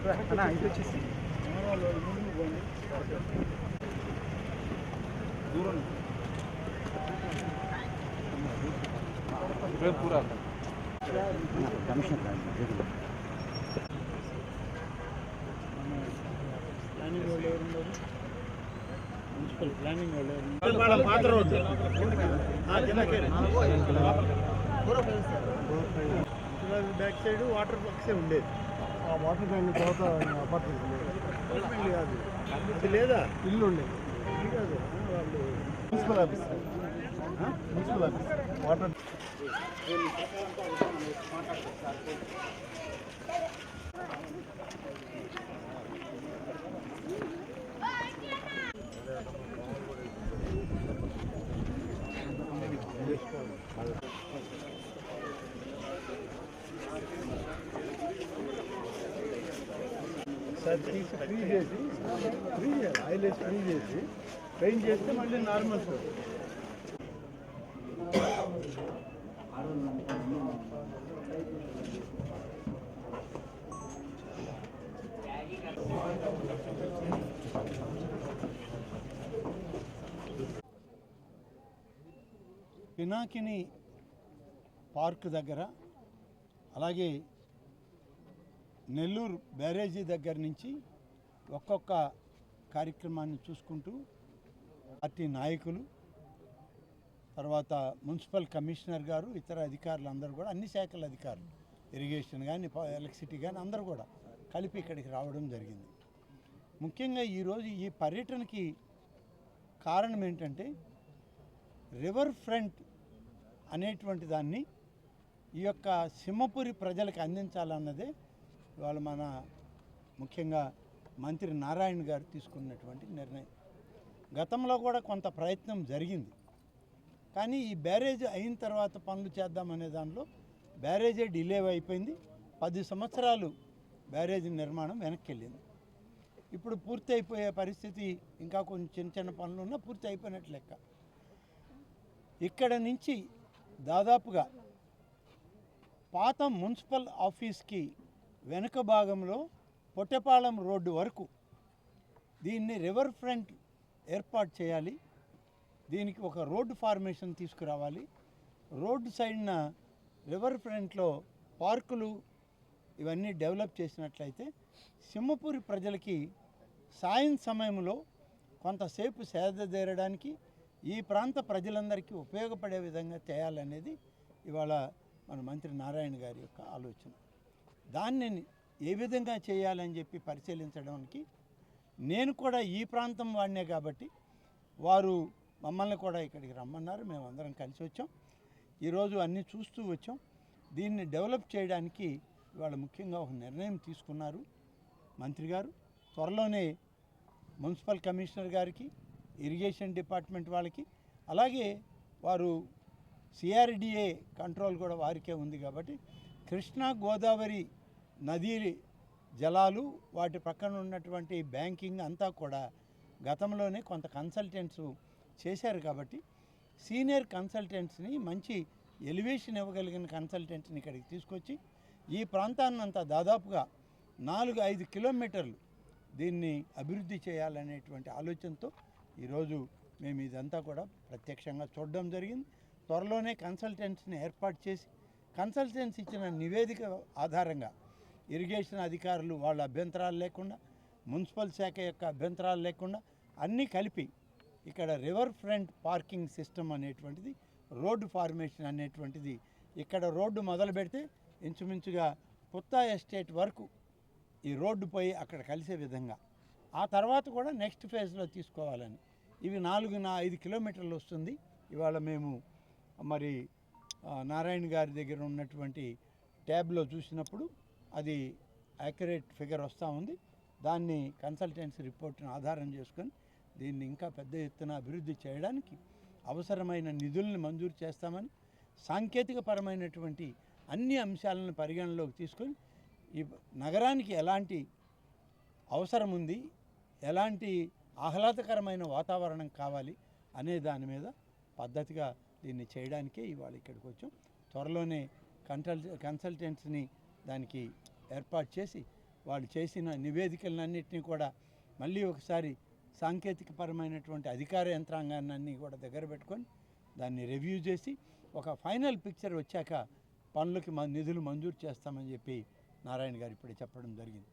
ఇది వచ్చేసి దూరం పూరా కమిషన్ ప్లానింగ్ వాళ్ళు ఎవరున్నారు? మున్సిపల్ ప్లానింగ్ వాళ్ళు బ్యాక్ సైడ్ వాటర్ బాక్సే ఉండేది. ఆ వాటర్ ట్యాంక్ తర్వాత అపార్ట్మెంట్ కాదు, అది లేదా ఇల్లు ఉండేది. ఇది కాదు వాళ్ళు municipal office, municipal office water sir free చేసి ఆయిల్ వేసి ఫ్రీ చేసి పెయింట్ చేస్తే మళ్ళీ నార్మల్ సార్. పినాకిని పార్క్ దగ్గర, అలాగే నెల్లూరు బ్యారేజీ దగ్గర నుంచి ఒక్కొక్క కార్యక్రమాన్ని చూసుకుంటూ పార్టీ నాయకులు, తర్వాత మున్సిపల్ కమిషనర్ గారు, ఇతర అధికారులు అందరూ కూడా, అన్ని శాఖల అధికారులు, ఇరిగేషన్ కానీ ఎలక్ట్రిసిటీ కానీ అందరూ కూడా కలిపి ఇక్కడికి రావడం జరిగింది. ముఖ్యంగా ఈరోజు ఈ పర్యటనకి కారణం ఏంటంటే రివర్ ఫ్రంట్ అనేటువంటి దాన్ని ఈ యొక్క సింహపురి ప్రజలకు అందించాలన్నదే ఇవాళ మన ముఖ్యంగా మంత్రి నారాయణ గారు తీసుకున్నటువంటి నిర్ణయం. గతంలో కూడా కొంత ప్రయత్నం జరిగింది, కానీ ఈ బ్యారేజ్ అయిన తర్వాత పనులు చేద్దామనే దానిలో బ్యారేజే డిలే అయిపోయింది. 10 సంవత్సరాలు బ్యారేజ్ నిర్మాణం వెనక్కి వెళ్ళింది. ఇప్పుడు పూర్తి అయిపోయే పరిస్థితి, ఇంకా కొంచెం చిన్న చిన్న పనులు ఉన్నా పూర్తి అయిపోయినట్లు లెక్క. ఇక్కడ నుంచి దాదాపుగా పాత మున్సిపల్ ఆఫీస్కి వెనుక భాగంలో పొట్టెపాలెం రోడ్డు వరకు దీన్ని రివర్ ఫ్రంట్ ఏర్పాటు చేయాలి. దీనికి ఒక రోడ్డు ఫార్మేషన్ తీసుకురావాలి. రోడ్డు సైడ్న రివర్ ఫ్రంట్లో పార్కులు ఇవన్నీ డెవలప్ చేసినట్లయితే సింహపురి ప్రజలకి సాయం సమయంలో కొంతసేపు సేదతీరడానికి, ఈ ప్రాంత ప్రజలందరికీ ఉపయోగపడే విధంగా చేయాలనేది ఇవాళ మన మంత్రి నారాయణ గారి యొక్క ఆలోచన. దాన్ని ఏ విధంగా చేయాలని చెప్పి పరిశీలించడానికి నేను కూడా ఈ ప్రాంతం వాడినే కాబట్టి వారు మమ్మల్ని కూడా ఇక్కడికి రమ్మన్నారు. మేము అందరం కలిసి వచ్చాం, ఈరోజు అన్నీ చూస్తూ వచ్చాం. దీన్ని డెవలప్ చేయడానికి ఇవాళ ముఖ్యంగా ఒక నిర్ణయం తీసుకున్నారు మంత్రి గారు. త్వరలోనే మున్సిపల్ కమిషనర్ గారికి, ఇరిగేషన్ డిపార్ట్మెంట్ వాళ్ళకి, అలాగే వారు సిఆర్డిఏ కంట్రోల్ కూడా వారికే ఉంది కాబట్టి కృష్ణా గోదావరి నదీ జలాలు, వాటి పక్కన ఉన్నటువంటి బ్యాంకింగ్ అంతా కూడా గతంలోనే కొంత కన్సల్టెంట్స్ చేశారు కాబట్టి సీనియర్ కన్సల్టెంట్స్ని, మంచి ఎలివేషన్ ఇవ్వగలిగిన కన్సల్టెంట్స్ని ఇక్కడికి తీసుకొచ్చి ఈ ప్రాంతాన్నంతా దాదాపుగా 4-5 కిలోమీటర్లు దీన్ని అభివృద్ధి చేయాలనేటువంటి ఆలోచనతో ఈరోజు మేము ఇదంతా కూడా ప్రత్యక్షంగా చూడడం జరిగింది. త్వరలోనే కన్సల్టెంట్స్ని ఏర్పాటు చేసి కన్సల్టెంట్స్ ఇచ్చిన నివేదిక ఆధారంగా ఇరిగేషన్ అధికారులు వాళ్ళ అభ్యంతరాలు లేకుండా, మున్సిపల్ శాఖ యొక్క అభ్యంతరాలు లేకుండా అన్నీ కలిపి ఇక్కడ రివర్ ఫ్రంట్ పార్కింగ్ సిస్టమ్ అనేటువంటిది, రోడ్డు ఫార్మేషన్ అనేటువంటిది, ఇక్కడ రోడ్డు మొదలు పెడితే ఇంచుమించుగా పుత్తా ఎస్టేట్ వరకు ఈ రోడ్డు పోయి అక్కడ కలిసే విధంగా, ఆ తర్వాత కూడా నెక్స్ట్ ఫేజ్లో తీసుకోవాలని. ఇవి 4-5 కిలోమీటర్లు వస్తుంది. ఇవాళ మేము మరి నారాయణ గారి దగ్గర ఉన్నటువంటి ట్యాబ్లో చూసినప్పుడు అది యాక్యురేట్ ఫిగర్ వస్తూ ఉంది. దాన్ని కన్సల్టెన్సీ రిపోర్ట్ని ఆధారం చేసుకొని దీన్ని ఇంకా పెద్ద ఎత్తున అభివృద్ధి చేయడానికి అవసరమైన నిధులను మంజూరు చేస్తామని, సాంకేతికపరమైనటువంటి అన్ని అంశాలను పరిగణలోకి తీసుకొని ఈ నగరానికి ఎలాంటి అవసరం ఉంది, ఎలాంటి ఆహ్లాదకరమైన వాతావరణం కావాలి అనే దాని మీద పద్ధతిగా దీన్ని చేయడానికే ఇవాళ ఇక్కడికి వచ్చాం. త్వరలోనే కన్సల్టెంట్స్ని దానికి ఏర్పాటు చేసి వాళ్ళు చేసిన నివేదికలన్నింటినీ కూడా మళ్ళీ ఒకసారి సాంకేతికపరమైనటువంటి అధికార యంత్రాంగాన్ని కూడా దగ్గర పెట్టుకొని దాన్ని రివ్యూ చేసి ఒక ఫైనల్ పిక్చర్ వచ్చాక పనులకి నిధులు మంజూరు చేస్తామని చెప్పి నారాయణ గారు ఇప్పుడే చెప్పడం జరిగింది.